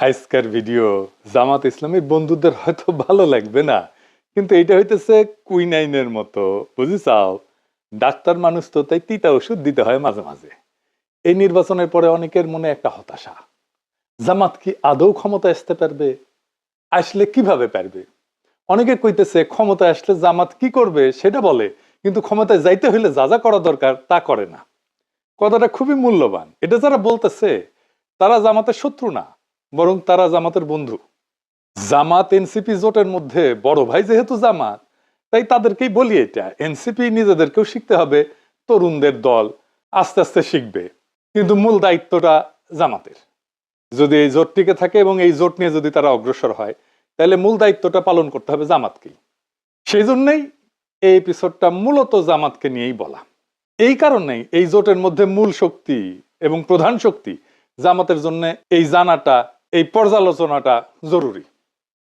আজকের ভিডিও জামাত ইসলামী বন্ধুদের হয়তো ভালো লাগবে না, কিন্তু এটা হইতেছে কুইনাইনের মতো, বুঝিছাও? ডাক্তার মানুষ তো, তাই তিতা ওষুধ দিতে হয় মাঝে মাঝে। এই নির্বাচনের পরে অনেকের মনে একটা হতাশা, জামাত কি আদৌ ক্ষমতা আসতে পারবে? আসলে কিভাবে পারবে? অনেকে কইতেছে ক্ষমতায় আসলে জামাত কি করবে সেটা বলে, কিন্তু ক্ষমতায় যাইতে হইলে যা যা করা দরকার তা করে না। কথাটা খুবই মূল্যবান। এটা যারা বলতেছে তারা জামাতের শত্রু না, বরং তারা জামাতের বন্ধু। জামাত এনসিপি জোটের মধ্যে বড় ভাই যেহেতু জামাত, তাই তাদেরকেই বলি এটা এনসিপি নিজেদেরকেও শিখতে হবে, তরুণদের দল আস্তে আস্তে শিখবে, কিন্তু মূল দায়িত্বটা জামাতের। যদি এই জোট টিকে থাকে এবং এই জোট নিয়ে যদি তারা অগ্রসর হয়, তাহলে মূল দায়িত্বটা পালন করতে হবে জামাতকেই। সেই জন্যই এই এপিসোডটা মূলত জামাতকে নিয়েই বলা। এই কারণেই এই জোটের মধ্যে মূল শক্তি এবং প্রধান শক্তি জামাতের জন্য এই জানাটা, এই পর্যালোচনাটা জরুরি।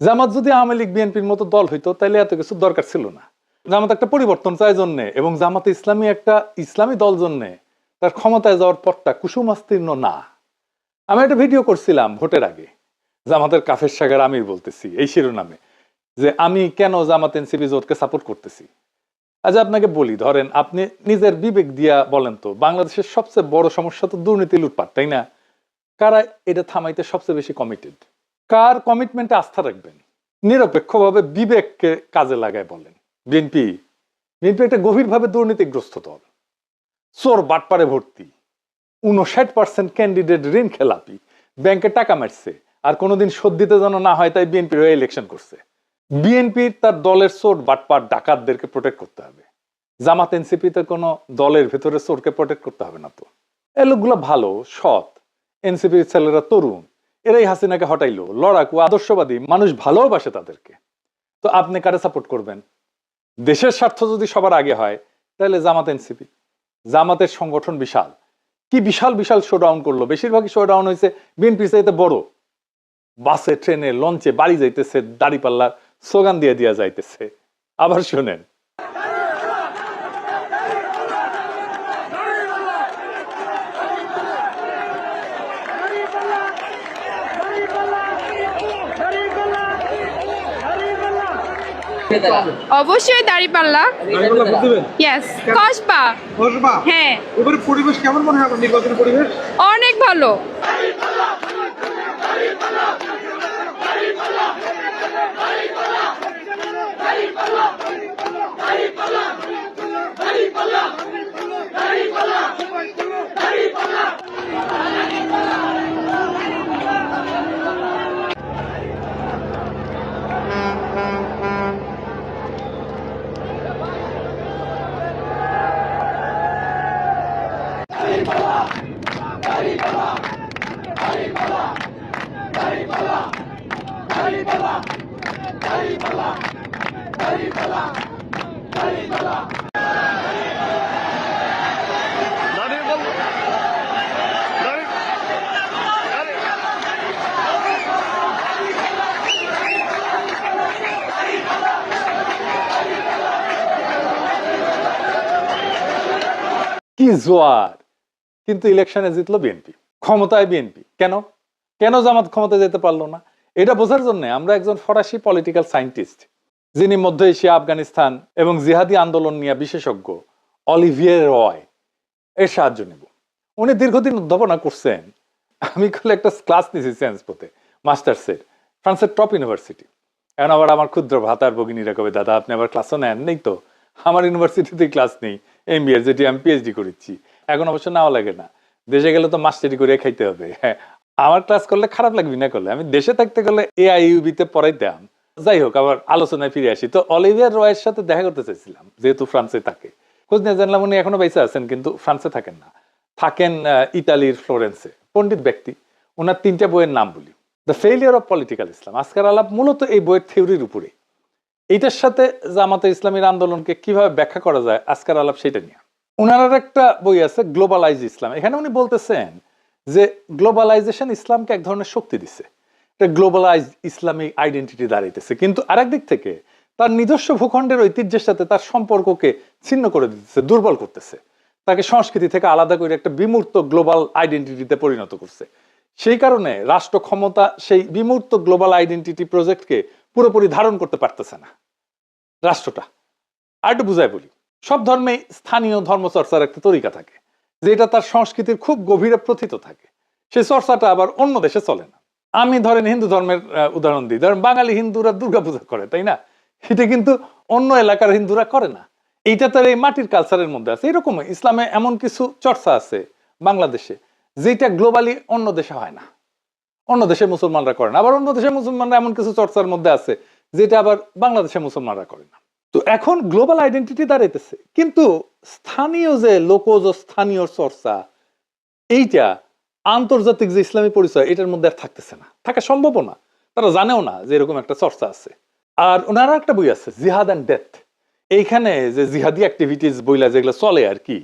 জামাত যদি আওয়ামী লীগ বিএনপির মতো দল হইতো তাহলে এত কিছু দরকার ছিল না। জামাত একটা পরিবর্তন চায় জন্যে, এবং জামাতে ইসলামী একটা ইসলামী দল জন্যে তার ক্ষমতায় যাওয়ার পথটা কুসুমাস্তীর্ণ না। আমি একটা ভিডিও করছিলাম ভোটের আগে, জামাতের কাফের সাগর আমির বলতেছি এই শিরোনামে, যে আমি কেন জামাত এনসিপি জোটকে সাপোর্ট করতেছি। আজ আপনাকে বলি, ধরেন আপনি নিজের বিবেক দিয়া বলেন তো, বাংলাদেশের সবচেয়ে বড় সমস্যা তো দুর্নীতি, লুটপাট, তাই না? কারা এটা থামাইতে সবচেয়ে বেশি কমিটেড? কার কমিটমেন্টে আস্থা রাখবেন? নিরপেক্ষভাবে বিবেককে কাজে লাগায় বলেন। বিএনপি বিএনপি একটা গভীরভাবে দুর্নীতিগ্রস্ত দল, চোর বাটপারে ভর্তি, 59% ক্যান্ডিডেট ঋণ খেলাপি, ব্যাংকে টাকা মারছে, আর কোনোদিন শোধ দিতে যেন না হয় তাই বিএনপির হয়ে ইলেকশন করছে। বিএনপির তার দলের চোর বাটপার ডাকাতদেরকে প্রোটেক্ট করতে হবে। জামাত এনসিপিতে কোনো দলের ভেতরে চোরকে প্রোটেক্ট করতে হবে না তো। এই লোকগুলো ভালো, সৎ, এনসিপির ছেলেরা তরুণ, এরাই হাসিনাকে হটাইলো, লড়াকু, আদর্শবাদী মানুষ, ভালোবাসে তাদেরকে। তো আপনি কারে সাপোর্ট করবেন? দেশের স্বার্থ যদি সবার আগে হয় তাহলে জামাত এনসিপি। জামাতের সংগঠন বিশাল, কি বিশাল বিশাল শোডাউন করলো, বেশিরভাগই শোডাউন হয়েছে বিএনপির চাইতে বড়। বাসে, ট্রেনে, লঞ্চে বাড়ি যাইতেছে, দাড়িপাল্লার স্লোগান দিয়ে দিয়া যাইতেছে। আবার শোনেন, অবশ্যই দাঁড়িপাল্লা। ইয়েস, কসবা। হ্যাঁ, এবারে পরিবেশ কেমন মনে হয়? আপনার নির্বাচনের পরিবেশ অনেক ভালো। কি জোয়ার! কিন্তু ইলেকশনে জিতলো বিএনপি, ক্ষমতায় বিএনপি। কেন কেন জামাত ক্ষমতায় যেতে পারলো না? এটা বোঝার জন্য আমরা একজন ফরাসি পলিটিক্যাল সায়েন্টিস্ট, যিনি মধ্য এশিয়া, আফগানিস্তান এবং জিহাদি আন্দোলন নিয়ে বিশেষজ্ঞ, অলিভিয়ে রয়, এর সাহায্য নেব। উনি দীর্ঘদিন অধ্যাপনা করছেন। আমি কলে একটা ক্লাস নিয়েছি সায়েন্স পথে, মাস্টার্সের, ফ্রান্সের টপ ইউনিভার্সিটি। এখন আবার আমার ক্ষুদ্র ভাতার ভগিনীরা কবে, দাদা আপনি আবার ক্লাসও নেন? নেই তো, আমার ইউনিভার্সিটিতে ক্লাস নেই, এমবিএ, যেটি আমি পিএইচডি করেছি। এখন অবশ্য নাও লাগে না, দেশে গেলে তো মাস্টারি করে খাইতে হবে। হ্যাঁ, আমার ক্লাস করলে খারাপ লাগবে না করলে, আমি দেশে থাকতে গেলে এআইইউবিতে পড়াইতাম। যাই হোক, আবার আলোচনায় ফিরে আসি। তো অলিভিয়ার রয়ের সাথে দেখা করতে চাইছিলাম, যেহেতু ফ্রান্সে থাকে। খোঁজ নিয়ে জানলাম উনি এখনো বেঁচে আছেন, কিন্তু ফ্রান্সে থাকেন না, থাকেন ইতালির ফ্লোরেন্সে। পণ্ডিত ব্যক্তি। ওনার 3টা বইয়ের নাম বলি। দ্য ফেইলিয়ার অফ পলিটিক্যাল ইসলাম, আজকের আলাপ মূলত এই বইয়ের থিওরির উপরে। এইটার সাথে জামাতে ইসলামীর আন্দোলনকে কিভাবে ব্যাখ্যা করা যায়, আজকের আলাপ সেটা নিয়ে। ওনার একটা বই আছে গ্লোবালাইজ ইসলাম। এখানে উনি বলতেছেন যে গ্লোবালাইজেশন ইসলামকে এক ধরনের শক্তি দিচ্ছে, গ্লোবালাইজ ইসলামিক আইডেন্টিটি দাঁড়াইতেছে, কিন্তু আরেক দিক থেকে তার নিজস্ব ভূখণ্ডের ঐতিহ্যের সাথে তার সম্পর্ককে ছিন্ন করে দিতেছে, দুর্বল করতেছে, তাকে সংস্কৃতি থেকে আলাদা করে একটা বিমূর্ত গ্লোবাল আইডেন্টিটিতে পরিণত করছে। সেই কারণে রাষ্ট্র ক্ষমতা সেই বিমূর্ত গ্লোবাল আইডেন্টিটি প্রজেক্টকে পুরোপুরি ধারণ করতে পারতেছে না রাষ্ট্রটা। আর একটু বুঝাই বলি, সব ধর্মেই স্থানীয় ধর্মচর্চার একটা তরিকা থাকে, যেটা তার সংস্কৃতির খুব গভীরে প্রথিত থাকে। সেই চর্চাটা আবার অন্য দেশে চলে না। আমি ধরেন হিন্দু ধর্মের উদাহরণ দিই, ধরেন বাঙালি হিন্দুরা দুর্গাপূজা করে, তাই না? এটা কিন্তু অন্য এলাকার হিন্দুরা করে না। এইটা তার এই মাটির কালচারের মধ্যে আছে। এরকম ইসলামে এমন কিছু চর্চা আছে বাংলাদেশে যেটা গ্লোবালি অন্য দেশে হয় না, অন্য দেশে মুসলমানরা করে না। আবার অন্য দেশের মুসলমানরা এমন কিছু চর্চার মধ্যে আছে যেটা আবার বাংলাদেশের মুসলমানরা করে না। তো এখন গ্লোবাল আইডেন্টিটি দাঁড়াইতেছে, কিন্তু স্থানীয় যে লোকজ স্থানীয় চর্চা, এইটা আন্তর্জাতিক যে ইসলামী পরিচয়, এটার মধ্যে আর থাকতেছে না, থাকা সম্ভব না। তারা জানেও না যে এরকম একটা চর্চা আছে। আর ওনারা একটা বই আছে, জিহাদ অ্যান্ড ডেথ। এইখানে যে জিহাদি অ্যাক্টিভিটিস বইলা যেগুলো চলে আর কি,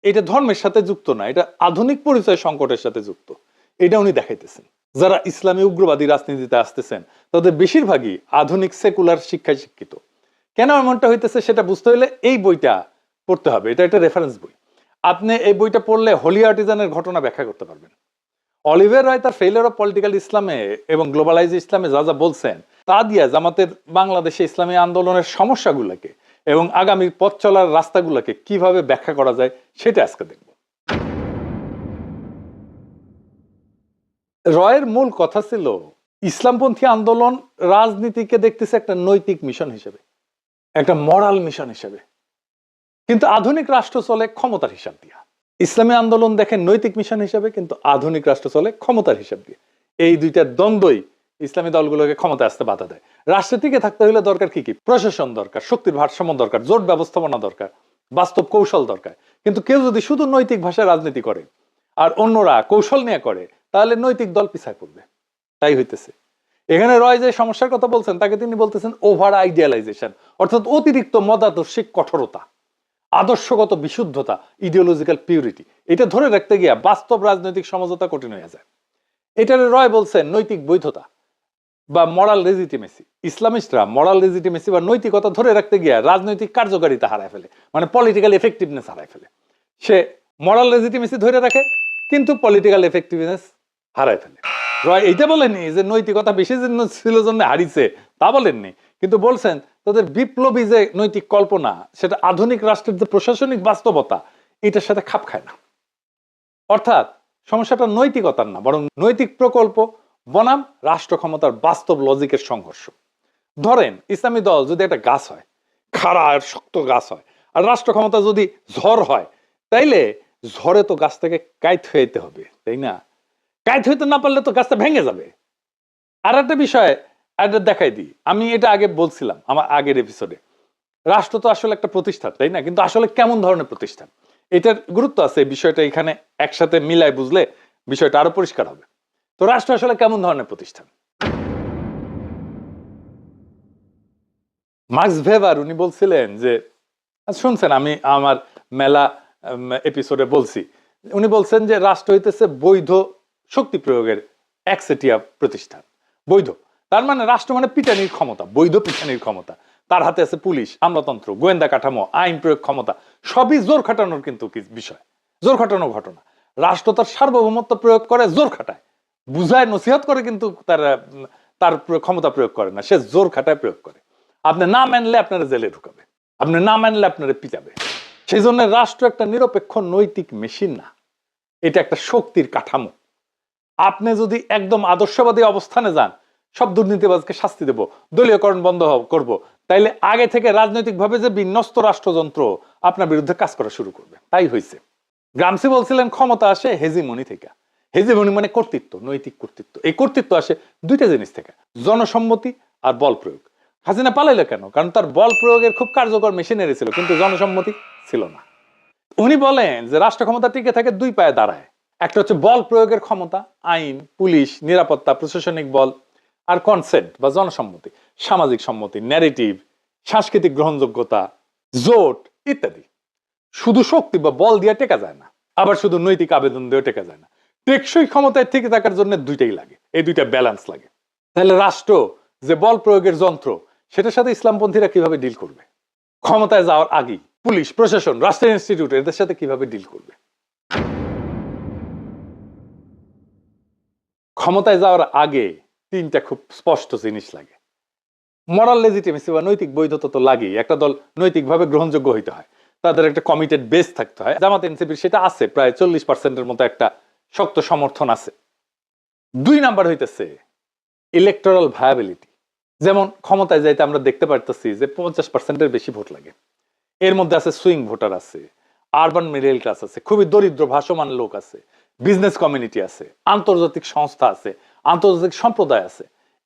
এটা ধর্মের সাথে যুক্ত না, এটা আধুনিক পরিচয় সংকটের সাথে যুক্ত। এটা উনি দেখাইতেছেন। যারা ইসলামী উগ্রবাদী রাজনীতিতে আসতেছেন তাদের বেশিরভাগই আধুনিক সেকুলার শিক্ষায় শিক্ষিত। কেন এমনটা হইতেছে সেটা বুঝতে হলে এই বইটা পড়তে হবে। এটা একটা রেফারেন্স বই। আপনি এই বইটা পড়লে হোলি আর্টিজানের ঘটনা ব্যাখ্যা করতে পারবেন। অলিভার রায় তার ফেলিয়ার অফ পলিটিক্যাল ইসলামে এবং গ্লোবালাইজ ইসলামে যা যা বলছেন তা দিয়ে জামাতের বাংলাদেশে ইসলামী আন্দোলনের সমস্যাগুলোকে এবং আগামী পথ চলার রাস্তাগুলোকে কিভাবে ব্যাখ্যা করা যায় সেটা আজকে দেখব। রয়ের মূল কথা ছিল ইসলামপন্থী আন্দোলন রাজনীতিকে দেখতেছে একটা নৈতিক মিশন হিসেবে, একটা মরাল মিশন হিসেবে। কিন্তু আধুনিক রাষ্ট্র চলে ক্ষমতার হিসাব দিয়া। ইসলামী আন্দোলন দেখেন নৈতিক মিশন হিসেবে, কিন্তু আধুনিক রাষ্ট্র চলে ক্ষমতার হিসাব দিয়ে। এই দুইটার দ্বন্দ্বই ইসলামী দলগুলোকে ক্ষমতায় আসতে বাধা দেয়। রাষ্ট্রের টিকে থাকতে হলে দরকার কি কি? প্রশাসন দরকার, শক্তির ভারসাম্য দরকার, জোট ব্যবস্থাপনা দরকার, বাস্তব কৌশল দরকার। কিন্তু কেউ যদি শুধু নৈতিক ভাষায় রাজনীতি করে আর অন্যরা কৌশল নিয়ে করে, তাহলে নৈতিক দল পিছায় পড়বে। তাই হইতেছে। এখানে রয় যে সমস্যার কথা বলছেন তাকে তিনি বলতেছেন ওভার আইডিয়ালাইজেশন, অর্থাৎ অতিরিক্ত মতাদর্শিক কঠোরতা, আদর্শগত বিশুদ্ধতা, ইডিওলজিক্যাল পিউরিটি। এটা ধরে রাখতে গিয়া বাস্তব রাজনৈতিক সমঝোতা কঠিন হয়ে যায়। এটার রয় বলছেন নৈতিক বৈধতা বা মরাল লেজিটিমেসি। ইসলামিস্টরা মরাল লেজিটিমেসি বা নৈতিকতা ধরে রাখতে গিয়া রাজনৈতিক কার্যকারিতা হারায় ফেলে, মানে পলিটিক্যাল এফেক্টিভনেস হারায় ফেলে। সে মরাল লেজিটিমেসি ধরে রাখে কিন্তু পলিটিক্যাল এফেক্টিভনেস হারায় ফেলে। রয় এইটা বলেননি যে নৈতিকতা বেশি ছিল জন্য হারিয়েছে, তা বলেননি, কিন্তু বলছেন তাদের বিপ্লবী যে নৈতিক কল্পনা সেটা আধুনিক রাষ্ট্রের যে প্রশাসনিক বাস্তবতা এটার সাথে খাপ খায় না। অর্থাৎ সমস্যাটা নৈতিকতার না, বরং নৈতিক প্রকল্প বনাম রাষ্ট্র ক্ষমতার বাস্তব লজিকের সংঘর্ষ। ধরেন ইসলামী দল যদি একটা গাছ হয়, খাড়া আর শক্ত গাছ হয়, আর রাষ্ট্র ক্ষমতা যদি ঝড় হয়, তাইলে ঝড়ে তো গাছ থেকে কাইত হইতে হবে, তাই না? কাইত হইতে না পারলে তো গাছটা ভেঙে যাবে। আর একটা বিষয় এটা দেখাই দিই, আমি এটা আগে বলছিলাম আমার আগের এপিসোডে, রাষ্ট্র তো আসলে একটা প্রতিষ্ঠান, তাই না? কিন্তু আসলে কেমন ধরনের প্রতিষ্ঠান, এটার গুরুত্ব আছে। এই বিষয়টা এখানে একসাথে মিলাই বুঝলে বিষয়টা আরো পরিষ্কার হবে। তো রাষ্ট্র আসলে কেমন ধরনের প্রতিষ্ঠান? মার্কস ভেবার উনি বলছিলেন যে, শুনছেন আমি আমার মেলা এপিসোডে বলছি, উনি বলছেন যে রাষ্ট্র হইতেছে বৈধ শক্তি প্রয়োগের একচেটিয়া প্রতিষ্ঠান। বৈধ তার মানে রাষ্ট্র মানে পিটানির ক্ষমতা, বৈধ পিটানির ক্ষমতা। তার হাতে আছে পুলিশ, আমলাতন্ত্র, গোয়েন্দা কাঠামো, আইন প্রয়োগ ক্ষমতা, সবই জোর খাটানোর কিন্তু বিষয়, জোর খাটানোর ঘটনা। রাষ্ট্র তার সার্বভৌমত্ব প্রয়োগ করে, জোর খাটায়, বুঝায়, নসিহত করে, কিন্তু তার ক্ষমতা প্রয়োগ করে না, সে জোর খাটায় প্রয়োগ করে। আপনি না মানলে আপনারা জেলে ঢুকাবে, আপনি না মানলে আপনারা পিটাবে। সেই জন্য রাষ্ট্র একটা নিরপেক্ষ নৈতিক মেশিন না, এটা একটা শক্তির কাঠামো। আপনি যদি একদম আদর্শবাদী অবস্থানে যান, সব দুর্নীতিবাজকে শাস্তি দেব, দলীয়করণ বন্ধ করব, তাইলে আগে থেকে রাজনৈতিকভাবে যে বিন্যস্ত রাষ্ট্রযন্ত্র আপনার বিরুদ্ধে কাজ করা শুরু করবে। তাই হয়েছে। গ্রামসি বলছিলেন ক্ষমতা আসে হেজিমনি থেকে। হেজিমনি মানে কর্তৃত্ব, নৈতিক কর্তৃত্ব। এই কর্তৃত্ব আসে দুইটা জিনিস থেকে, জনসম্মতি আর বল প্রয়োগ। হাসিনা পালাইলো কেন? কারণ তার বল প্রয়োগের খুব কার্যকর মেশিনারি ছিল, কিন্তু জনসম্মতি ছিল না। উনি বলেন যে রাষ্ট্র ক্ষমতা টিকে থাকে দুই পায়ে দাঁড়ায়। একটা হচ্ছে বল প্রয়োগের ক্ষমতা, আইন, পুলিশ, নিরাপত্তা, প্রশাসনিক বল, আর কনসেন্ট বা জনসম্মতি, সামাজিক সম্মতি, ন্যারেটিভ, সাংস্কৃতিক গ্রহণযোগ্যতা, জোট ইত্যাদি। শুধু শক্তি বা বল দিয়ে টেকা যায় না, আবার শুধু নৈতিক আবেদন দিয়ে টেকা যায় না। টেকসই ক্ষমতায় থেকে থাকার জন্য দুইটাই লাগে, এই দুইটা ব্যালেন্স লাগে। তাহলে রাষ্ট্র যে বল প্রয়োগের যন্ত্র, সেটার সাথে ইসলামপন্থীরা কিভাবে ডিল করবে? ক্ষমতায় যাওয়ার আগেই পুলিশ, প্রশাসন, রাষ্ট্রের ইনস্টিটিউট এদের সাথে কিভাবে ডিল করবে? ক্ষমতায় যাওয়ার আগে তিনটা খুব স্পষ্ট জিনিস লাগে। মরাল লেজিটিমেসি বা নৈতিক বৈধতা তো লাগেই, একটা দল নৈতিকভাবে গ্রহণযোগ্য হইতে হয়, তাদের একটা কমিটেড বেস থাকতে হয়। জামাত এনসিপির সেটা আছে, প্রায় 40% মতো একটা শক্ত সমর্থন আছে। 2 নাম্বার হইতেছে ইলেকটোরাল ভায়াবিলিটি। যেমন ক্ষমতায় যাইতে আমরা দেখতে পারতেছি যে 50%-এর বেশি ভোট লাগে। এর মধ্যে আছে সুইং ভোটার আছে, আরবান মিডল ক্লাস আছে, খুবই দরিদ্র ভাসমান লোক আছে, বিজনেস কমিউনিটি আছে, আন্তর্জাতিক সংস্থা আছে, আন্তর্জাতিক সম্প্রদায় আছে।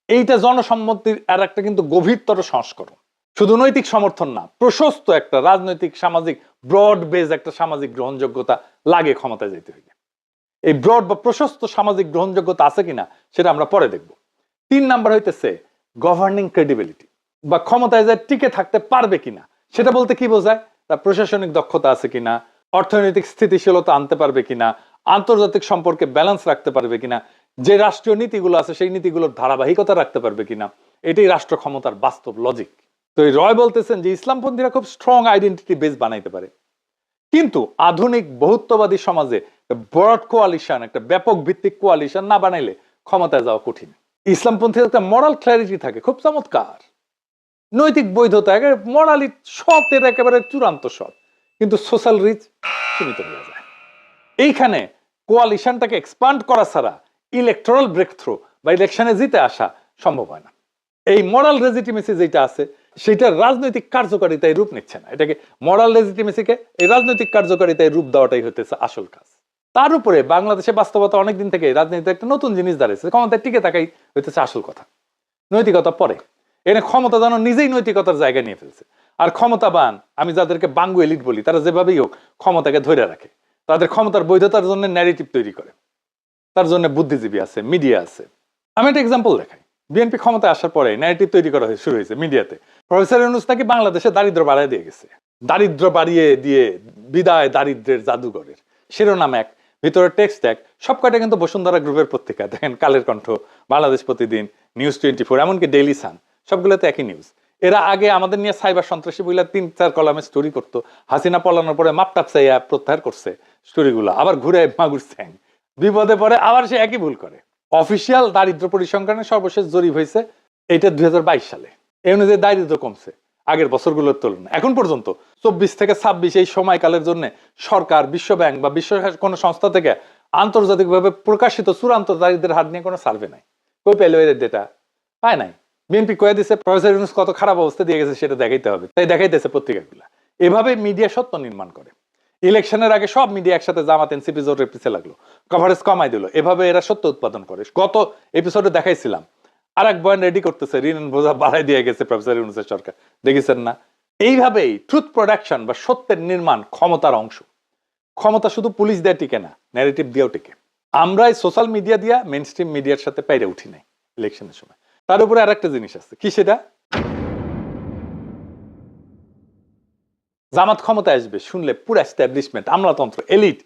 এইটা জনসম্মতির আর একটা কিন্তু গভীরতর সংস্করণ। শুধু নৈতিক সমর্থন না, প্রশস্ত একটা রাজনৈতিক সামাজিক ব্রড বেজ একটা সামাজিক গ্রহণযোগ্যতা লাগে ক্ষমতায় যেতে হইলে। এই ব্রড বা প্রশস্ত সামাজিক গ্রহণযোগ্যতা আছে কিনা সেটা আমরা পরে দেখব। 3 নাম্বার হইতেছে গভর্নিং ক্রেডিবিলিটি, বা ক্ষমতায় যায় টিকে থাকতে পারবে কিনা। সেটা বলতে কি বোঝায়? তার প্রশাসনিক দক্ষতা আছে কিনা, অর্থনৈতিক স্থিতিশীলতা আনতে পারবে কিনা, আন্তর্জাতিক সম্পর্কে ব্যালেন্স রাখতে পারবে কিনা, যে রাষ্ট্রীয় নীতিগুলো আছে সেই নীতিগুলোর ধারাবাহিকতা রাখতে পারবে কিনা। এটাই রাষ্ট্র ক্ষমতার বাস্তব লজিক। তো এই রয় বলতেছেন যে ইসলামপন্থীরা খুব স্ট্রং আইডেন্টিটি বেস বানাইতে পারে, কিন্তু আধুনিক বহুত্ববাদী সমাজে ব্রড কোয়ালিশন, একটা ব্যাপক ভিত্তিক কোয়ালিশন না বানাইলে ক্ষমতায় যাওয়া কঠিন। ইসলামপন্থীর একটা মরাল ক্ল্যারিটি থাকে, খুব চমৎকার। নৈতিক বৈধতা, মরালি সতের একেবারে চূড়ান্ত সৎ, কিন্তু সোশ্যাল রিচ সীমিত হয়ে যায়। এইখানে কোয়ালিশনটাকে এক্সপান্ড করা ছাড়া ইলেকট্রাল ব্রেক থ্রু বা ইলেকশনে জিতে আসা সম্ভব হয় না। এই মরাল লেজিটিমেসি যেটা আছে সেটা রাজনৈতিক কার্যকারিতায় রূপ নিচ্ছে না। এটাকে মরাল লেজিটিমেসিকে এই রাজনৈতিক কার্যকারিতায় রূপ দেওয়াটাই হতেছে আসল কাজ। তার উপরে বাংলাদেশে বাস্তবতা অনেকদিন থেকে রাজনীতিতে একটা নতুন জিনিস দাঁড়িয়েছে, ক্ষমতায় টিকে থাকাই হইতেছে আসল কথা, নৈতিকতা পরে। এনে ক্ষমতা যেন নিজেই নৈতিকতার জায়গা নিয়ে ফেলছে। আর ক্ষমতাবান, আমি যাদেরকে বাঙ্গু এলিট বলি, তারা যেভাবেই হোক ক্ষমতাকে ধরে রাখে, তাদের ক্ষমতার বৈধতার জন্য ন্যারেটিভ তৈরি করে। তার জন্য বুদ্ধিজীবী আছে, মিডিয়া আছে। আমি একটা এক্সাম্পল দেখাই। বিএনপি ক্ষমতায় আসার পরে ন্যারেটিভ তৈরি করা শুরু হয়েছে মিডিয়াতে, প্রফেসর ইউনূস নাকি বাংলাদেশে দারিদ্র বাড়ায় দিয়ে গেছে, দারিদ্র বাড়িয়ে দিয়ে বিদায় দারিদ্রের জাদুঘরের শিরোনাম এক, ভিতরে টেক্সট এক। সব কয়টা কিন্তু বসুন্ধরা গ্রুপের পত্রিকা, দেখেন কালের কণ্ঠ, বাংলাদেশ প্রতিদিন, নিউজ 24, এমনকি ডেইলি সান, সবগুলোতে একই নিউজ। এরা আগে আমাদের নিয়ে সাইবার সন্ত্রাসী বইলা 3-4 কলামে স্টোরি করতো, হাসিনা পলানোর পরে মাপটাপ চাইয়া প্রত্যাহার করছে স্টোরিগুলো, আবার ঘুরে মাগুর স্যাং, বিপদে পরে আবার সে একই ভুল করে। অফিসিয়াল দারিদ্র পরিসংখ্যানের সর্বশেষ জরিপ হয়েছে এটা 2022 সালে। এই অনুযায়ী দারিদ্র কমছে আগের বছরগুলোর তুলনায়। এখন পর্যন্ত 24 থেকে 26 এই সময়কালের জন্য সরকার, বিশ্ব ব্যাংক বা বিশ্ব কোনো সংস্থা থেকে আন্তর্জাতিকভাবে প্রকাশিত চূড়ান্ত দারিদ্রের হার নিয়ে কোনো সার্ভে নাই। কই পেল এর ডেটা? পায় নাই। বিএনপি কয়ে দিচ্ছে প্রফেসর ইউনূস কত খারাপ অবস্থা দিয়ে গেছে সেটা দেখাইতে হবে, তাই দেখাইতেছে পত্রিকাগুলা। এভাবে মিডিয়া সত্য নির্মাণ করে। ইলেকশনের আগে সব মিডিয়া একসাথে জামাত এনসিপি জোটের পিছিয়ে লাগলো, কভারেজ কমাই দিল। এভাবে এরা সত্য উৎপাদন করে। গত এপিসোডে দেখাইছিলাম আর এক বয়ান রেডি করতেছে, ঋণ বোঝা বাড়াই দিয়ে গেছে প্রফেসর ইউনূসের সরকার, দেখেছেন না? এইভাবেই ট্রুথ প্রোডাকশন বা সত্যের নির্মাণ ক্ষমতার অংশ। ক্ষমতা শুধু পুলিশ দিয়ে টিকে না, ন্যারেটিভ দিয়েও টিকে। আমরা এই সোশ্যাল মিডিয়া দিয়া মেইন স্ট্রিম মিডিয়ার সাথে পাইরে উঠি নাই ইলেকশনের সময়। তার উপরে আর একটা জিনিস আছে, কি সেটা? জামাত ক্ষমতায় আসবে শুনলে পুরো এস্টাবলিশমেন্ট, আমলাতন্ত্র, এলিট,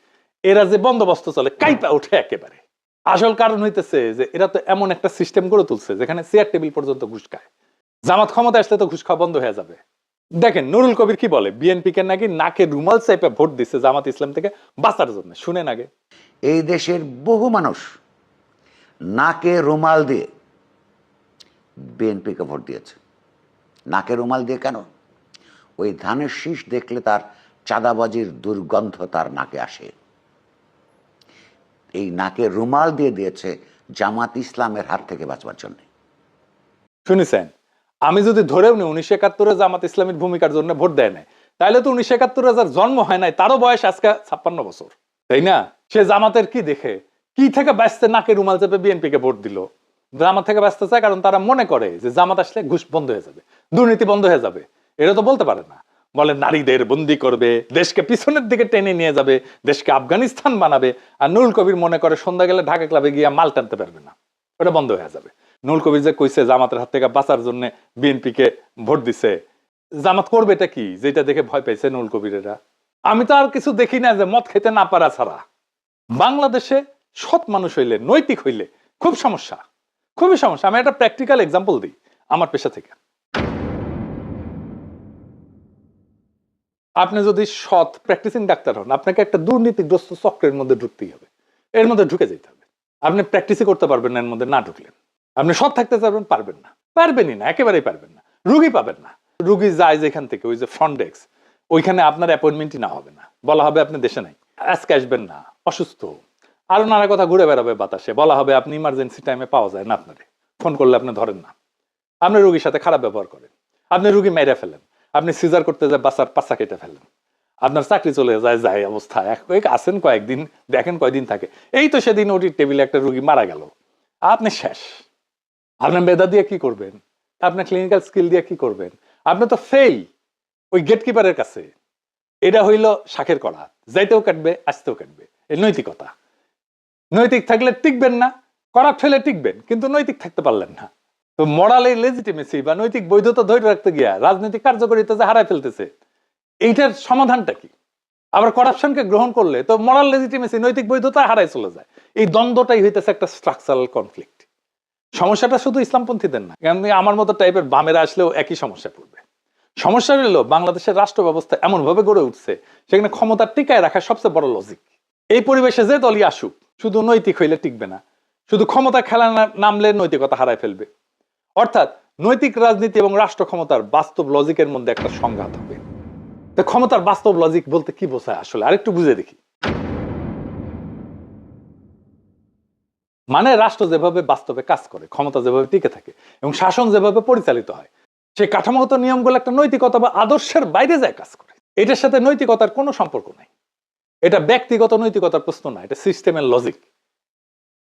এরা যে বন্দোবস্ত চলে কাইপা উঠে একেবারে। আসল কারণ হইতেছে যে এরা তো এমন একটা সিস্টেম গড়ে তুলছে যেখানে চেয়ার টেবিল পর্যন্ত ঘুষ খায়। জামাত ক্ষমতায় আসলে তো ঘুষ খাওয়া বন্ধ হয়ে যাবে। দেখেন নুরুল কবির কি বলে, বিএনপি কে নাকি নাকে রুমাল চাইপে ভোট দিচ্ছে জামাত ইসলাম থেকে বাঁচার জন্য। শুনেন আগে। এই দেশের বহু মানুষ নাকে রুমাল দিয়ে বিএনপিকে ভোট দিয়েছে। নাকে রুমাল দিয়ে কেন? ওই ধানের শীষ দেখলে তার চাঁদাবাজির দুর্গন্ধ তার নাকে আসে। এই নাকে রুমাল দিয়ে দিয়েছে জামাত ইসলামের হাত থেকে বাঁচবার জন্য। শুনেছেন? আমি যদি ধরেও নি 1971-এ জামাত ইসলামের ভূমিকার জন্য ভোট দেয় নাই, তাহলে তো 1971-এ যার জন্ম হয় নাই তারও বয়স আজকে 56 বছর, তাই না? সে জামাতের কি দেখে, কি থেকে বাঁচতে নাকে রুমাল চেপে বিএনপি কে ভোট দিল? জামাত থেকে বাঁচতে চায় কারণ তারা মনে করে যে জামাত আসলে ঘুষ বন্ধ হয়ে যাবে, দুর্নীতি বন্ধ হয়ে যাবে। এটা তো বলতে পারে না। বলে নারীদের বন্দি করবে, দেশকে পিছনের দিকে টেনে নিয়ে যাবে, দেশকে আফগানিস্তান বানাবে। আর নুরুল কবির মনে করে সন্ধ্যা গেলে ঢাকা ক্লাবে গিয়ে মাল টানতে পারবে না, ওটা বন্ধ হয়ে যাবে। নুরুল কবির যে কইছে জামাতের হাত থেকে বাঁচার জন্য বিএনপি কে ভোট দিছে, জামাত করবে এটা কি যেটা দেখে ভয় পাইছে নুরুল কবিরেরা? আমি তো আর কিছু দেখি না যে মদ খেতে না পারা ছাড়া। বাংলাদেশে সৎ মানুষ হইলে, নৈতিক হইলে খুব সমস্যা, খুবই সমস্যা। আমি একটা প্র্যাকটিক্যাল এক্সাম্পল দিই আমার পেশা থেকে। আপনি যদি সৎ প্র্যাকটিসিং ডাক্তার হন, আপনাকে একটা দুর্নীতিগ্রস্ত চক্রের মধ্যে ঢুকতেই হবে, এর মধ্যে ঢুকে যেতে হবে। আপনি প্র্যাকটিসই করতে পারবেন না, এর মধ্যে না ঢুকলেন। আপনি সৎ থাকতে চাইবেন, পারবেন না, পারবেনই না, একেবারেই পারবেন না। রুগী পাবেন না, রুগী যায় যেখান থেকে, ওই যে ফ্রন্ট ডেস্ক, ওইখানে আপনার অ্যাপয়েন্টমেন্টই না হবে না, বলা হবে আপনি দেশে নাই, আজকে আসবেন না, অসুস্থ, আরো নানা কথা ঘুরে বেড়াবে বাতাসে, বলা হবে আপনি ইমার্জেন্সি টাইমে পাওয়া যায় না, আপনারে ফোন করলে আপনি ধরেন না, আপনি রুগীর সাথে খারাপ ব্যবহার করেন, আপনি রুগী মেরে ফেলেন, আপনি সিজার করতে যায় বাচ্চার পাচ্চা কেটে ফেলেন, আপনার চাকরি চলে যায় অবস্থা। আসেন কয়েকদিন, দেখেন কয়দিন থাকে। এই তো সেদিন ওটির টেবিলে একটা রুগী মারা গেল, আপনি শেষ। আপনার মেধা দিয়ে কি করবেন? আপনার ক্লিনিক্যাল স্কিল দিয়ে কি করবেন? আপনি তো ফেল ওই গেটকিপারের কাছে। এটা হইল শাখের কড়া, যাইতেও কাটবে, আসতেও কাটবে। এই নৈতিকতা। নৈতিক থাকলে টিকবেন না, করাপ ফেলে টিকবেন, কিন্তু নৈতিক থাকতে পারলেন না। তো মোরাল লেজিটিমেসি বা নৈতিক বৈধতা ধরে রাখতে গিয়া রাজনৈতিক কার্যকারিতা যে হারায় ফেলতেছে, এইটার সমাধানটা কি? আবার কারাপশনকে গ্রহণ করলে তো মোরাল লেজিটিমেসি, নৈতিক বৈধতা হারায় চলে যায়। এই দ্বন্দ্বটাই হইতেছে একটা স্ট্রাকচারাল কনফ্লিক্ট। সমস্যাটা শুধু ইসলামপন্থীদের না, আমার মতো টাইপের বামেরা আসলেও একই সমস্যা পড়বে। সমস্যা হলো বাংলাদেশের রাষ্ট্র ব্যবস্থা এমন ভাবে গড়ে উঠছে, সেখানে ক্ষমতা টিকায় রাখা সবচেয়ে বড় লজিক। এই পরিবেশে যে দলই আসুক, শুধু নৈতিক হইলে টিকবে না, শুধু ক্ষমতা খেলা নামলে নৈতিকতা হারায় ফেলবে। অর্থাৎ নৈতিক রাজনীতি এবং রাষ্ট্র ক্ষমতার বাস্তব লজিকের মধ্যে একটা সংঘাত হবে। তো ক্ষমতার বাস্তব লজিক বলতে কি বোঝায় আসলে, আরেকটু বুঝে দেখি। মানে রাষ্ট্র যেভাবে বাস্তবে কাজ করে, ক্ষমতা যেভাবে টিকে থাকে এবং শাসন যেভাবে পরিচালিত হয়, সেই কাঠামোগত নিয়মগুলো একটা নৈতিকতা বা আদর্শের বাইরে যায় কাজ করে। এটার সাথে নৈতিকতার কোনো সম্পর্ক নাই। এটা ব্যক্তিগত নৈতিকতার প্রশ্ন না, এটা সিস্টেমের লজিক।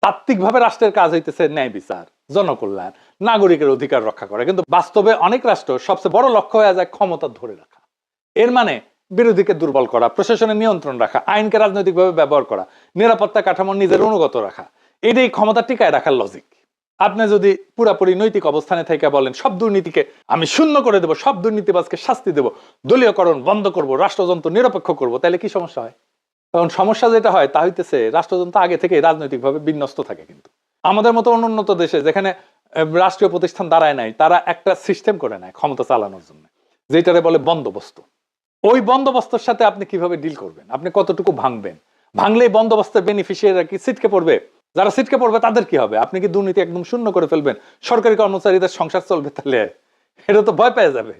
তাত্ত্বিকভাবে রাষ্ট্রের কাজ হইতেছে ন্যায় বিচার, জনকল্যাণ, নাগরিকের অধিকার রক্ষা করা, কিন্তু বাস্তবে অনেক রাষ্ট্র সবচেয়ে বড় লক্ষ্য হয়ে যায় ক্ষমতা ধরে রাখা। এর মানে বিরোধীকে দুর্বল করা, প্রশাসনের নিয়ন্ত্রণ রাখা, আইনকে রাজনৈতিকভাবে ব্যবহার করা, নিরাপত্তা কাঠামো নিজের অনুগত রাখা। এটাই ক্ষমতা টিকায় রাখার লজিক। আপনি যদি পুরাপুরি নৈতিক অবস্থানে থেকে বলেন সব দুর্নীতিকে আমি শূন্য করে দেবো, সব দুর্নীতিবাজকে শাস্তি দেবো, দলীয়করণ বন্ধ করব, রাষ্ট্রযন্ত্র নিরপেক্ষ করব, তাহলে কি সমস্যা হয়? কারণ সমস্যা যেটা হয় তা হইতেছে রাষ্ট্রযন্ত্র আগে থেকে রাজনৈতিকভাবে বিন্যস্ত থাকে। কিন্তু আমাদের মতো অনুন্নত দেশে যেখানে রাষ্ট্রীয় প্রতিষ্ঠান দাঁড়ায় নাই, তারা একটা সিস্টেম করে নেয় ক্ষমতা চালানোর জন্য, যেটারে বলে বন্দোবস্ত। ওই বন্দোবস্তের সাথে আপনি কিভাবে ডিল করবেন, আপনি কতটুকু ভাঙবেন? ভাঙলেই বন্দোবস্তের বেনিফিশিয়ারিরা কি ছিটকে পড়বে? যারা ছিটকে পড়বে তাদের কি হবে? আপনি কি দুর্নীতি একদম শূন্য করে ফেলবেন? সরকারি কর্মচারীদের সংসার চলবে? তাহলে এটা তো ভয় পেয়ে যাবে,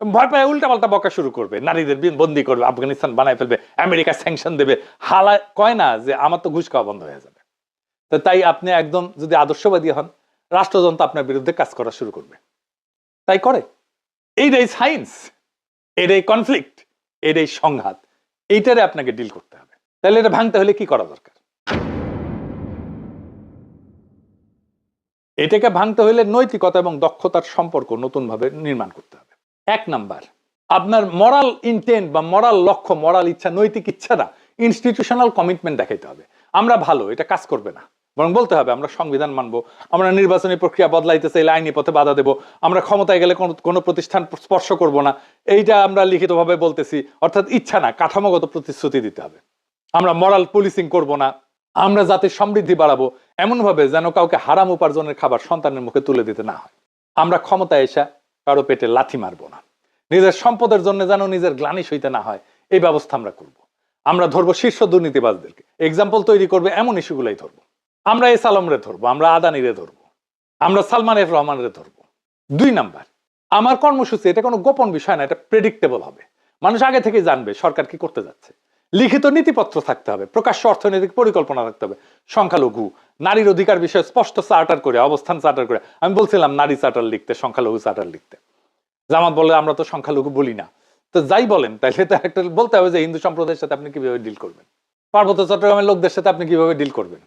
ভয় পেয়ে উল্টাপাল্টা বকা শুরু করবে, নারীদের বন্দি করবে, আফগানিস্তান বানায় ফেলবে, আমেরিকা স্যাংশন দেবে। হালা কয় না যে আমার তো ঘুষ খাওয়া বন্ধ হয়ে যাবে। তো তাই আপনি একদম যদি আদর্শবাদী হন, রাষ্ট্রযন্ত্র আপনার বিরুদ্ধে কাজ করা শুরু করবে। তাই করে। এইটাই সায়েন্স, এটাই কনফ্লিক্ট, এটাই সংঘাত। এইটারে আপনাকে ডিল করতে হবে। তাহলে এটা ভাঙতে হলে কি করা দরকার? এটাকে ভাঙতে হলে নৈতিকতা এবং দক্ষতার সম্পর্ক নতুন ভাবে নির্মাণ করতে হবে। এক নাম্বার, আপনার মরাল ইন্টেন্ট বা মরাল লক্ষ্য, মরাল ইচ্ছা, নৈতিক ইচ্ছা না, ইনস্টিটিউশনাল কমিটমেন্ট দেখাইতে হবে। আমরা ভালো, এটা কাজ করবে না, বরং বলতে হবে আমরা সংবিধান মানবো, আমরা নির্বাচনী প্রক্রিয়া বদলাইতে চাইলে আইনি পথে বাধা দেব, আমরা ক্ষমতায় গেলে কোনো প্রতিষ্ঠান স্পর্শ করব না, এইটা আমরা লিখিতভাবে বলতেছি। অর্থাৎ ইচ্ছা না, কাঠামোগত প্রতিশ্রুতি দিতে হবে। আমরা মরাল পুলিশিং করব না, আমরা জাতির সমৃদ্ধি বাড়াবো এমন ভাবে যেন কাউকে হারাম উপার্জনের খাবার সন্তানের মুখে তুলে দিতে না হয়। আমরা ক্ষমতায় এসে কারো পেটে লাথি মারবো না, নিজের সম্পদের জন্য যেন নিজের গ্লানি সইতে না হয়, এই ব্যবস্থা আমরা করব। আমরা ধরবো শীর্ষ দুর্নীতিবাজদেরকে, এক্সাম্পল তৈরি করবে এমন ইস্যুগুলাই ধরবো। আমরা এস আলমরে ধরবো, আমরা আদানিরে ধরবো, আমরা সালমান এফ রহমানের ধরবো। দুই নাম্বার, আমার কর্মসূচি এটা কোনো গোপন বিষয় না, এটা প্রেডিক্টেবল হবে, মানুষ আগে থেকে জানবে সরকার কি করতে যাচ্ছে। লিখিত নীতিপত্র থাকতে হবে, প্রকাশ্য অর্থনৈতিক পরিকল্পনা থাকতে হবে, সংখ্যালঘু নারীর অধিকার বিষয়ে স্পষ্ট চার্টার করে, অবস্থান চার্টার করে। আমি বলছিলাম নারী চার্টার লিখতে, সংখ্যালঘু চার্টার লিখতে। জামাত বলে আমরা তো সংখ্যালঘু বলি না। তো যাই বলেন, তাইলে তো একটা বলতে হবে যে হিন্দু সম্প্রদায়ের সাথে আপনি কিভাবে ডিল করবেন, পার্বত্য চট্টগ্রামের লোকদের সাথে আপনি কিভাবে ডিল করবেন।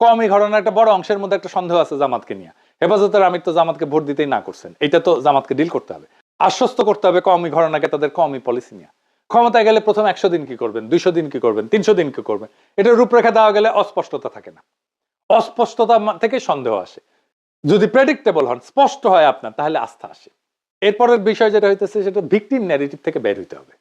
কমই ঘটনার একটা বড় অংশের মধ্যে একটা সন্দেহ আছে জামাতকে নিয়ে। হেফাজতের আমির তো জামাতকে ভোট দিতেই না করছেন, এটা তো জামাতকে ডিল করতে হবে, আশ্বস্ত করতে হবে কমই ঘটনাকে তাদের কমই পলিসি নিয়ে। ক্ষমতায় গেলে প্রথম 100 দিন কি করবেন, 200 দিন কি করবেন, 300 দিন কি করবেন, এটা রূপরেখা দেওয়া গেলে অস্পষ্টতা থাকে না, অস্পষ্টতা থেকে সন্দেহ আসে। যদি প্রেডিক্টেবল হন, স্পষ্ট হয় আপনার, তাহলে আস্থা আসে। এরপরের বিষয় যেটা হইতেছে সেটা ভিকটিম ন্যারেটিভ থেকে বের হইতে হবে।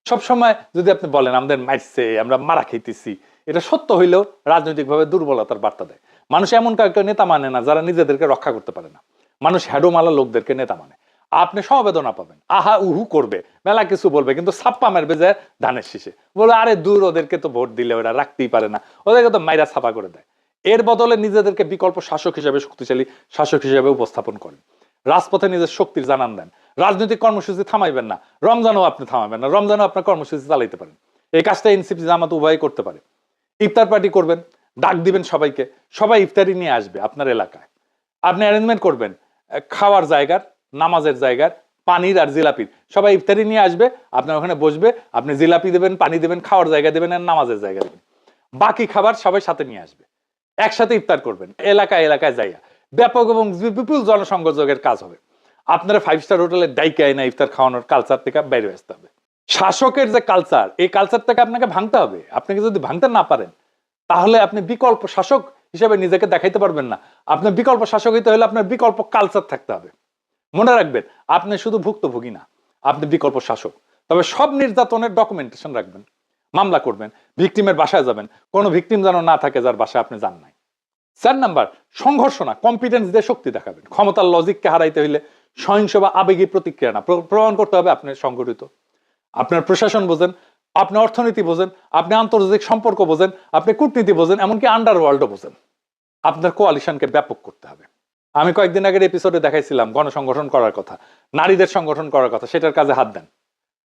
সবসময় যদি আপনি বলেন আমাদের মারছে, আমরা মারা খাইতেছি, এটা সত্য হইলেও রাজনৈতিকভাবে দুর্বলতার বার্তা দেয়। মানুষ এমন কাউকে নেতা মানে না যারা নিজেদেরকে রক্ষা করতে পারে না। মানুষ হ্যাডোমালা লোকদেরকে নেতা মানে। আপনি সমবেদনা পাবেন, আহা উহু করবে, মেলা কিছু বলবে, কিন্তু ছাপ্পা মারবে যে ধানের শীষে, বলে আরে দূর, ওদেরকে তো ভোট দিলে ওরা রাখতেই পারে না, ওদেরকে তো মাইরা ছাপা করে দেয়। এর বদলে নিজেদেরকে বিকল্প শাসক হিসেবে, শক্তিশালী শাসক হিসেবে উপস্থাপন করেন, রাজপথে নিজের শক্তির জানান দেন। রাজনৈতিক কর্মসূচি থামাইবেন না, রমজানও আপনি থামাবেন না, রমজানও আপনার কর্মসূচি চালাইতে পারেন। এই কাজটা এনসিপি জামাত উভয় করতে পারে। ইফতার পার্টি করবেন, ডাক দিবেন সবাইকে, সবাই ইফতারি নিয়ে আসবে আপনার এলাকায়। আপনি অ্যারেঞ্জমেন্ট করবেন খাওয়ার জায়গার, নামাজের জায়গার, পানির আর জিলাপির, সবাই ইফতারি নিয়ে আসবে, আপনার ওখানে বসবে, আপনি জিলাপি দেবেন, পানি দেবেন, খাওয়ার জায়গা দেবেন আর নামাজের জায়গা দেবেন। বাকি খাবার সবাই সাথে নিয়ে আসবে, একসাথে ইফতার করবেন এলাকায় এলাকায় যাইয়া। ব্যাপক এবং বিপুল জনসংযোগের কাজ হবে। আপনারা 5 স্টার হোটেলে ডাইকে আইনা ইফতার খাওয়ানোর কালচার থেকে বাইরে আসতে হবে। শাসকের যে কালচার, এই কালচারটাকে আপনাকে ভাঙতে হবে। আপনাকে যদি ভাঙতে না পারেন, তাহলে আপনি বিকল্প শাসক হিসেবে নিজেকে দেখাইতে পারবেন না। আপনার বিকল্প শাসক হইতে হলে আপনার বিকল্প কালচার থাকতে হবে। মনে রাখবেন, আপনি শুধু ভুক্তভোগী না, আপনি বিকল্প শাসক। তবে সব নির্যাতনের ডকুমেন্টেশন রাখবেন, মামলা করবেন, ভিকটিমের বাসায় যাবেন, কোনো ভিকটিম যেন না থাকে যার বাসায় আপনি যান নাই। 4 নাম্বার, সংঘর্ষ না, কম্পিটেন্স দিয়ে শক্তি দেখাবেন। ক্ষমতার লজিককে হারাইতে হইলে সহিংস বা আবেগী প্রতিক্রিয়া না, প্রমাণ করতে হবে আপনি সংগঠিত। আপনার প্রশাসন বোঝেন, আপনি অর্থনীতি বোঝেন, আপনি আন্তর্জাতিক সম্পর্ক বোঝেন, আপনি কূটনীতি বোঝেন, এমনকি আন্ডারওয়ার্ল্ডও বোঝেন। আপনার কোয়ালিশনকে ব্যাপক করতে হবে। আমি কয়েকদিন আগের এপিসোডে দেখাইছিলাম গণসংগঠন করার কথা, নারীদের সংগঠন করার কথা, সেটার কাজে হাত দেন।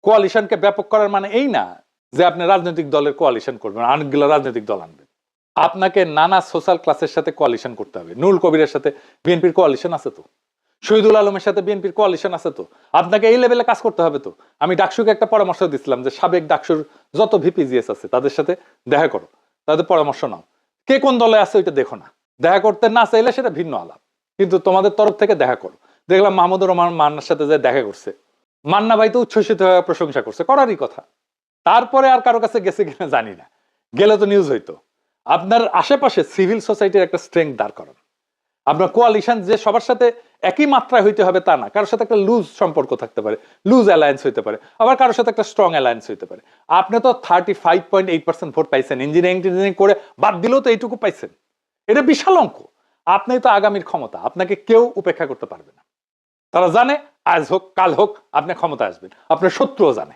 কোয়ালিশনকে ব্যাপক করার মানে এই না যে আপনি রাজনৈতিক দলের কোয়ালিশন করবেন, অনেকগুলো রাজনৈতিক দল আনবেন। আপনাকে নানা সোশ্যাল ক্লাসের সাথে কোয়ালিশন করতে হবে। নুরুল কবিরের সাথে বিএনপির কোয়ালিশন আছে তো, শহীদুল আলমের সাথে বিএনপির কোয়ালিশন আছে তো। আপনাকে এই লেভেলে কাজ করতে হবে তো। আমি ডাকসুকে একটা পরামর্শ দিচ্ছিলাম যে সাবেক ডাকসুর যত ভিপিজিএস আছে তাদের সাথে দেখা করো, তাদের পরামর্শ নাও। কে কোন দলে আছে ওইটা দেখো না, দেখা করতে না চাইলে সেটা ভিন্ন আলাপ, কিন্তু তোমাদের তরফ থেকে দেখা করো। দেখলাম মাহমুদুর রহমান মান্নার সাথে যে দেখা করছে, মান্না ভাই তো উচ্ছ্বসিত হয়ে প্রশংসা করছে, করারই কথা। তারপরে আর কারো কাছে গেছে কিনা জানি না, গেলে তো নিউজ হইতো। আপনার আশেপাশে সিভিল সোসাইটির একটা স্ট্রেংথ দাঁড় করান। আপনার কোয়ালিশন যে সবার সাথে একই মাত্রায় হইতে হবে তা না, কারোর সাথে একটা লুজ সম্পর্ক থাকতে পারে, লুজ অ্যালায়েন্স হইতে পারে, আবার কারোর সাথে একটা স্ট্রং অ্যালায়েন্স হইতে পারে। আপনি তো 35.8% ভোট পাইছেন, ইঞ্জিনিয়ারিং করে বাদ দিলেও তো এইটুকু পাইছেন, এটা বিশাল অঙ্ক। আপনি তো আগামীর ক্ষমতা, আপনাকে কেউ উপেক্ষা করতে পারবে না। তারা জানে আজ হোক কাল হোক আপনি ক্ষমতা আসবেন, আপনার শত্রুও জানে।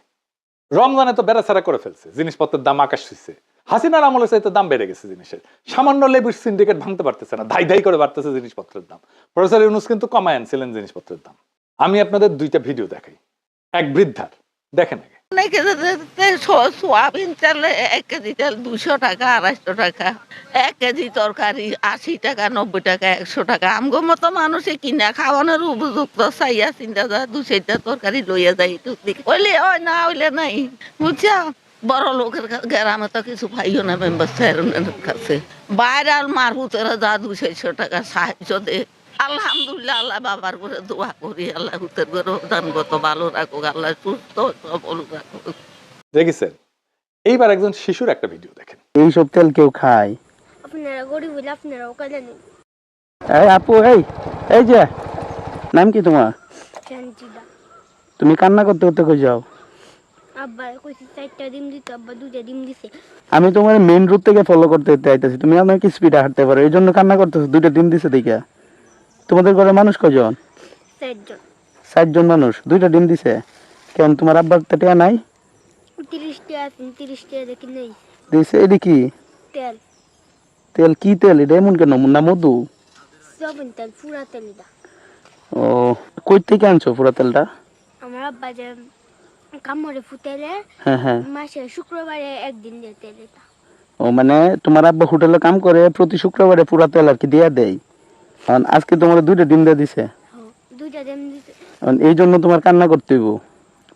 রমজানে তো বেড়াছাড়া করে ফেলছে, জিনিসপত্রের দাম আকাশ ছুঁইছে। হাসিনার আমলে চাইতে দাম বেড়ে গেছে জিনিসের, সামান্য লেবুর সিন্ডিকেট ভাঙতে পারতেছে না, ধাই ধাই করে বাড়তেছে জিনিসপত্রের দাম। প্রফেসর ইউনূস কিন্তু কমায় আনছিলেন জিনিসপত্রের দাম। আমি আপনাদের 2টা ভিডিও দেখাই, এক বৃদ্ধার, দেখেন আগে। সোয়াবিন তেল 1 কেজি তেল 200 টাকা, 250 টাকা। 1 কেজি তরকারি 80 টাকা, 90 টাকা, 100 টাকা। আমগো মতো মানুষে কিনা খাওয়ানোর উপযুক্ত চাইয়া চিন্তা যায় 2-4টা তরকারি লইয়া যাই, হইলে হয় না হইলে নাই, বুঝছা। বড় লোকের গ্রামে তো কিছু পাইও না মেম্বার চেয়ারম্যানের কাছে। বাইরে আর মারহুতেরা যা 200 টাকা সাহায্য দে। আলহামদুলিল্লাহ, আল্লাহ বাবার করে দোয়া করি, আল্লাহ হুতের করে দানগত ভালো রাখুক, আল্লাহ সুস্থ সবল রাখুক। দেখেছেন? এইবার একজন শিশুর একটা ভিডিও দেখেন। এই সব তেল কেউ খায়? আপনারা গরিব হইলে আপনারাও কালে নেন। এই আপু, এই যে নাম কি তোমার? শান্তিদা। তুমি কান্না করতে করতে কই যাও? আব্বা কইছি 4টা ডিম দিতে, আব্বা 2টা ডিম দিছে। আমি তোমার মেইন রুট থেকে ফলো করতে আইতাছি, তুমি আমার কি স্পিডে হাঁটতে পারো, এই জন্য কান্না করতেছো। 2টা ডিম দিছে দেখা। তোমাদের ঘরে মানুষ কয়জন? 4 জন। 60 জন মানুষ, 2টা ডিম দিছে। কেন তোমার আব্বার টাকা নাই? 30 টাকা আছে, 30 টাকা দেখি নেই। দিছে। এটা কি তেল? তেল? কি তেল এটা? এমন কেন? না মধু? সয়াবিন তেল, পুরা তেল এটা। ও, কই থেকে আনছো পুরা তেলটা? আমার আব্বা যে কামড়ে ফুটাইলে হ্যাঁ মাসে শুক্রবারে একদিন দিয়ে তেল এটা। ও মানে তোমার আব্বা হোটেলে কাম করে, প্রতি শুক্রবারে পুরা তেল আর কি দিয়া দেয়। আজকে তোমার 2টা ডিম দিয়ে দিছে। 2টা ডিম দিছে। এই জন্য তোমার কান্না করতে হইব।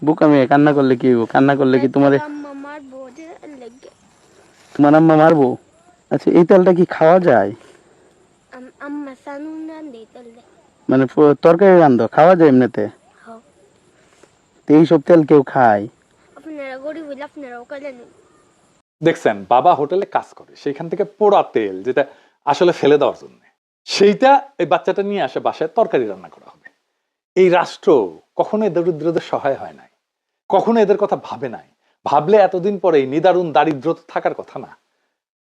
বুক আমি কান্না করলে কি হইব? কান্না করলে কি তোমার আম্মা মারবো যে লাগে। তোমার আম্মা মারবো? আচ্ছা, এই তেলটা কি খাওয়া যায়? আম্মা সানুন রান্ধে তেল দে। মানে তরকারি রান্ধো, খাওয়া যায় এমনিতে? হ্যাঁ। তো এইসব তেল কেউ খায়? আপনারা গরিব হইলে আপনারাও কালে নেন। দেখছেন, বাবা হোটেলে কাজ করে, সেখান থেকে পোড়া তেল যেটা আসলে ফেলে দেওয়ার জন্য, সেইটা এই বাচ্চাটা নিয়ে আসে বাসায়, তরকারি রান্না করা হবে। এই রাষ্ট্র কখনো দরিদ্রদের সহায় হয় নাই, কখনো এদের কথা ভাবে নাই। ভাবলে এতদিন পরে নিদারুণ দারিদ্র থাকার কথা না।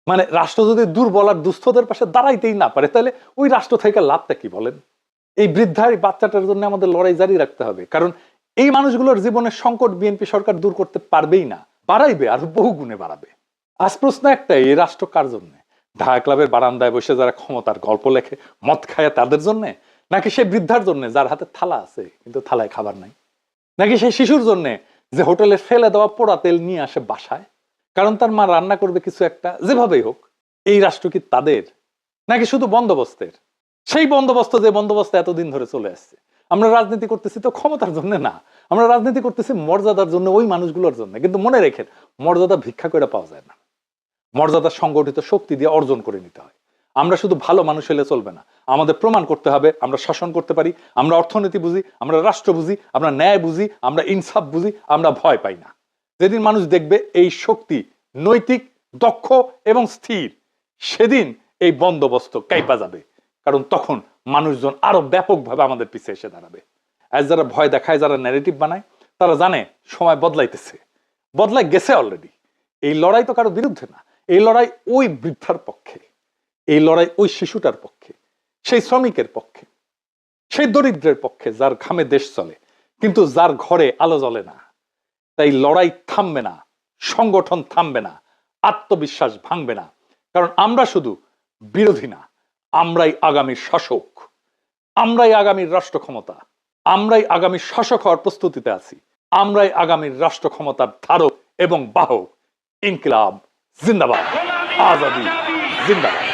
মানে রাষ্ট্র যদি দুর্বল আর দুস্থদের পাশে দাঁড়াইতেই না পারে, তাহলে ওই রাষ্ট্র থেকে লাভটা কি বলেন? এই বৃদ্ধার বাচ্চাটার জন্য আমাদের লড়াই জারি রাখতে হবে, কারণ এই মানুষগুলোর জীবনের সংকট বিএনপি সরকার দূর করতে পারবেই না, বাড়াইবে আর বহু গুণে বাড়াবে। আজ প্রশ্ন একটাই, এই রাষ্ট্র কার জন্য? ঢাকা ক্লাবের বারান্দায় বসে যারা ক্ষমতার গল্প লেখে মদ খায় তাদের জন্য, নাকি সেই বৃদ্ধার জন্য যার হাতে থালা আছে কিন্তু থালায় খাবার নাই, নাকি সেই শিশুর জন্য যে হোটেলে ফেলে দেওয়া পোড়া তেল নিয়ে আসে বাসায় কারণ তার মা রান্না করবে কিছু একটা, যেভাবেই হোক। এই রাষ্ট্র কি তাদের, নাকি শুধু বন্দোবস্তের? সেই বন্দোবস্ত যে বন্দোবস্ত এতদিন ধরে চলে আসছে। আমরা রাজনীতি করতেছি তো ক্ষমতার জন্য না, আমরা রাজনীতি করতেছি মর্যাদার জন্য, ওই মানুষগুলোর জন্য। কিন্তু মনে রেখেন, মর্যাদা ভিক্ষা করে পাওয়া যায় না, মর্যাদা সংগঠিত শক্তি দিয়ে অর্জন করে নিতে হয়। আমরা শুধু ভালো মানুষ হলে চলবে না, আমাদের প্রমাণ করতে হবে আমরা শাসন করতে পারি, আমরা অর্থনীতি বুঝি, আমরা রাষ্ট্র বুঝি, আমরা ন্যায় বুঝি, আমরা ইনসাফ বুঝি, আমরা ভয় পাই না। যেদিন মানুষ দেখবে এই শক্তি নৈতিক, দক্ষ এবং স্থির, সেদিন এই বন্দোবস্ত কাইপা যাবে। কারণ তখন মানুষজন আরো ব্যাপকভাবে আমাদের পিছিয়ে এসে দাঁড়াবে। আজ যারা ভয় দেখায়, যারা ন্যারেটিভ বানায়, তারা জানে সময় বদলাইতেছে, বদলাই গেছে অলরেডি। এই লড়াই তো কারো বিরুদ্ধে না, এই লড়াই ওই বৃদ্ধার পক্ষে, এই লড়াই ওই শিশুটার পক্ষে, সেই শ্রমিকের পক্ষে, সেই দরিদ্রের পক্ষে যার ঘামে দেশ চলে কিন্তু যার ঘরে আলো জ্বলে না। তাই লড়াই থামবে না, সংগঠন থামবে না, আত্মবিশ্বাস ভাঙবে না। কারণ আমরা শুধু বিরোধী না, আমরাই আগামীর শাসক, আমরাই আগামীর রাষ্ট্র ক্ষমতা, আমরাই আগামীর শাসক হওয়ার প্রস্তুতিতে আছি, আমরাই আগামীর রাষ্ট্র ক্ষমতার ধারক এবং বাহক। ইনকিলাব জিন্দাবাদ, আজাদি জিন্দাবাদ।